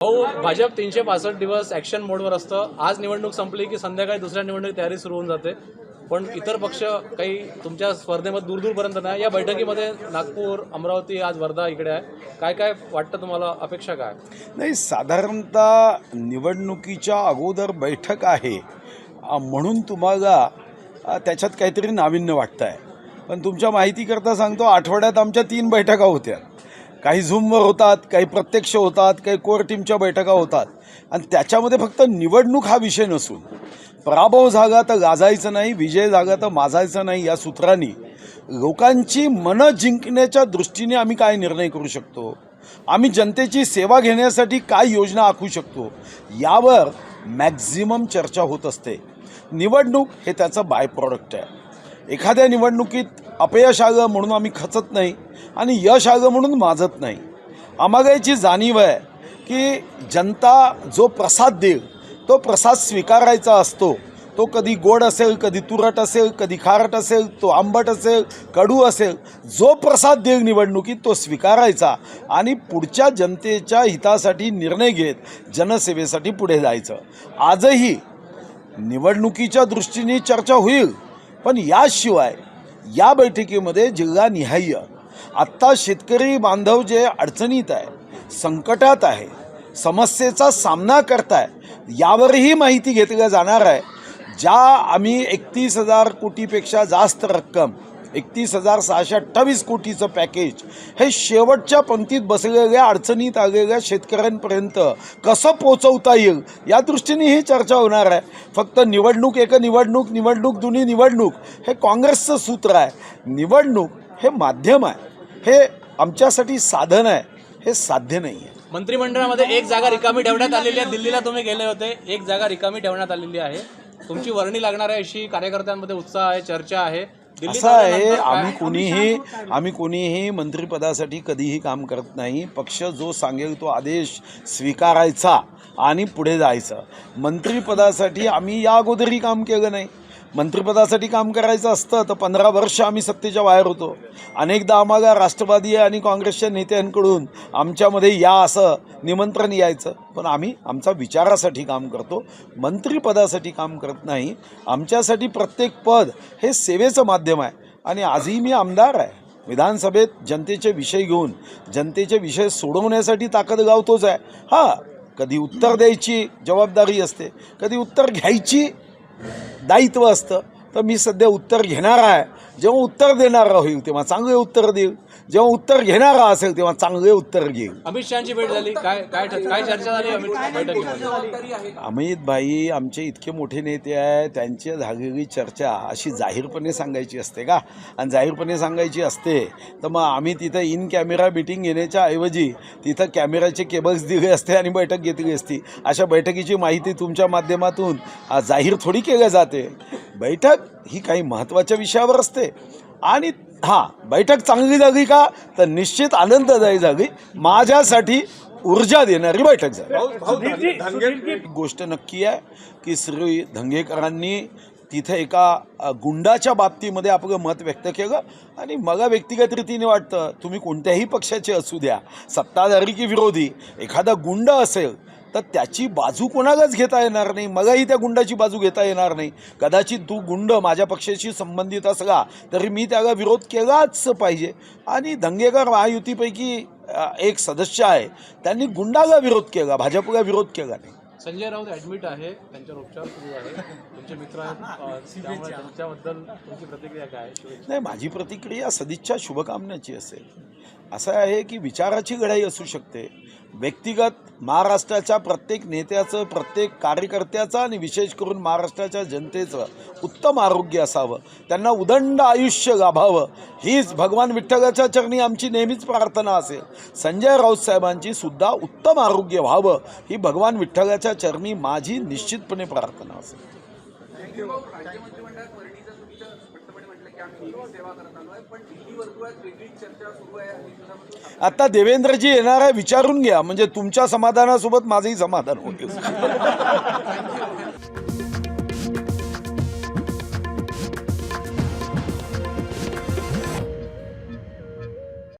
भाऊ, भाजप 365 दिवस ॲक्शन मोडवर असतं. आज निवडणूक संपली की संध्याकाळी दुसऱ्या निवडणूक तयारी सुरू होऊन जाते. पण इतर पक्ष काही तुमच्या स्पर्धेमध्ये दूरपर्यंत नाही. या बैठकीमध्ये नागपूर, अमरावती, आज वर्धा इकडे आहे. काय काय वाटतं तुम्हाला, अपेक्षा काय? नाही, साधारणतः निवडणुकीच्या अगोदर बैठक आहे म्हणून तुम्हाला त्याच्यात काहीतरी नाविन्य वाटतं आहे. पण तुमच्या माहितीकरता सांगतो, आठवड्यात आमच्या 3 बैठका होत्या. काही झूमवर होतात, काही प्रत्यक्ष होतात, काही कोर टीमच्या बैठका होतात. आणि त्याच्यामध्ये फक्त निवडणूक हा विषय नसून पराभव झाला तर गाजायचं नाही, विजय झाला तर माजायचं नाही, या सूत्रांनी लोकांची मनं जिंकण्याच्या दृष्टीने आम्ही काय निर्णय करू शकतो, आम्ही जनतेची सेवा घेण्यासाठी काय योजना आखू शकतो, यावर मॅक्झिमम चर्चा होत असते. निवडणूक हे त्याचं बाय प्रॉडक्ट आहे. एखाद्या निवडणुकीत अपयश आलं म्हणून आम्ही खचत नाही आणि यश आलं म्हणून माजत नाही. आम्हाला याची जाणीव आहे की जनता जो प्रसाद देईल तो प्रसाद स्वीकारायचा असतो. तो कधी गोड असेल, कधी तुरट असेल, कधी खारट असेल, तो आंबट असेल, कडू असेल. जो प्रसाद देईल निवडणुकीत तो स्वीकारायचा आणि पुढच्या जनतेच्या हितासाठी निर्णय घेत जनसेवेसाठी पुढे जायचं. आजही निवडणुकीच्या दृष्टीने चर्चा होईल, पण याशिवाय या बैठकीमध्ये जिल्हानिहाय आत्ता शेतकरी बांधव जे अडचणीत आहे, संकटात आहे, समस्येचा सामना करताय, यावरही माहिती घेतली जाणार आहे. ज्या आम्ही 31,000 कोटीपेक्षा जास्त रक्कम, 31,628 कोटीचं पॅकेज हे शेवटच्या पंक्तीत बसलेल्या अडचणीत आलेल्या शेतकऱ्यांपर्यंत कसं पोचवता येईल या दृष्टीने ही चर्चा होणार आहे. फक्त निवडणूक एक निवडणूक, निवडणूक दोन्ही निवडणूक हे काँग्रेसचं सूत्र आहे. निवडणूक हे माध्यम आहे, हे आमच्यासाठी साधन आहे, हे साध्य नाही आहे. मंत्रिमंडळामध्ये एक जागा रिकामी ठेवण्यात आलेली आहे. दिल्लीला तुम्ही गेले होते, एक जागा रिकामी ठेवण्यात आलेली आहे. तुमची वर्णी लागणार आहे अशी कार्यकर्त्यांमध्ये उत्साह आहे, चर्चा आहे. असं आहे, आम्ही कोणीही मंत्रिपदासाठी कधीही काम करत नाही. पक्ष जो सांगेल तो आदेश स्वीकारायचा आणि पुढे जायचं. मंत्रिपदासाठी आम्ही या अगोदरही काम केलं नाही. मंत्रिपदासाठी काम करायचं असतं तर 15 वर्ष आम्ही सत्तेच्या बाहेर होतो. अनेकदा आम्हाला राष्ट्रवादी आणि काँग्रेसच्या नेत्यांकडून आमच्यामध्ये या असं निमंत्रण यायचं. पण आम्ही आमचा विचारासाठी काम करतो, मंत्रिपदासाठी काम करत नाही. आमच्यासाठी प्रत्येक पद हे सेवेचं माध्यम आहे. आणि आजही मी आमदार आहे. विधानसभेत जनतेचे विषय घेऊन जनतेचे विषय सोडवण्यासाठी ताकद गावतोच आहे. हां, कधी उत्तर द्यायची जबाबदारी असते, कधी उत्तर घ्यायची दायित्व असतं. तर मी सध्या उत्तर घेणार आहे. जेव्हा उत्तर देणारा होईल तेव्हा चांगले उत्तर देईल, जेव्हा उत्तर घेणारा असेल तेव्हा चांगले उत्तर घेईल. अमित शहाची भेट झाली, काय चर्चा झाली बैठकीमध्ये? अमित भाई आमचे इतके मोठे नेते आहेत, त्यांची झालेली चर्चा अशी जाहीरपणे सांगायची असते का? आणि जाहीरपणे सांगायची असते तर मग आम्ही तिथं इन कॅमेरा मीटिंग घेण्याच्या ऐवजी तिथं कॅमेराचे केबल्स दिले असते आणि बैठक घेतली असती. अशा बैठकीची माहिती तुमच्या माध्यमातून जाहीर थोडी केल्या जाते. बैठक ही काही महत्त्वाच्या विषयावर असते. आणि हां, बैठक चांगली झाली का तर निश्चित आनंददायी झाली. माझ्यासाठी ऊर्जा देणारी बैठक झाली. गोष्ट नक्की आहे की श्री धंगेकरांनी तिथे एका गुंडाच्या बाबतीमध्ये आपलं मत व्यक्त केलं. आणि मला व्यक्तिगत रीतीने वाटतं, तुम्ही कोणत्याही पक्षाचे असू द्या, सत्ताधारी की विरोधी, एखादा गुंड असेल तर त्याची बाजू कोणालाच घेता येणार नाही. मलाही त्या गुंडाची बाजू घेता येणार नाही. कदाचित तो गुंड माझ्या पक्षाशी संबंधित असला तरी मी त्याला विरोध केलाच पाहिजे. आणि धंगेकर महायुतीपैकी एक सदस्य आहे, त्यांनी गुंडाला विरोध केला, भाजपला विरोध केला नाही. संजय राऊत ॲडमिट आहे, त्यांच्यावर उपचार सुरू आहे. तुमचे मित्र आहेत, त्यामुळे त्यांच्याबद्दल तुमची प्रतिक्रिया काय आहे? नाही, माझी प्रतिक्रिया सदिच्छा शुभकामनाची असेल. असं आहे की विचाराची लढाई असू शकते. व्यक्तिगत महाराष्ट्राच्या प्रत्येक नेत्याचं, प्रत्येक कार्यकर्त्याचं आणि विशेष करून महाराष्ट्राच्या जनतेचं उत्तम आरोग्य असावं, त्यांना उदंड आयुष्य लाभावं, हीच भगवान विठ्ठलाच्या चरणी आमची नेहमीच प्रार्थना असेल. संजय राऊत साहेबांची सुद्धा उत्तम आरोग्य व्हावं ही भगवान विठ्ठलाच्या चरणी माझी निश्चितपणे प्रार्थना असेल. आता देवेंद्रजी येणार आहे, विचारून घ्या, म्हणजे तुमच्या समाधानासोबत माझंही समाधान होईल.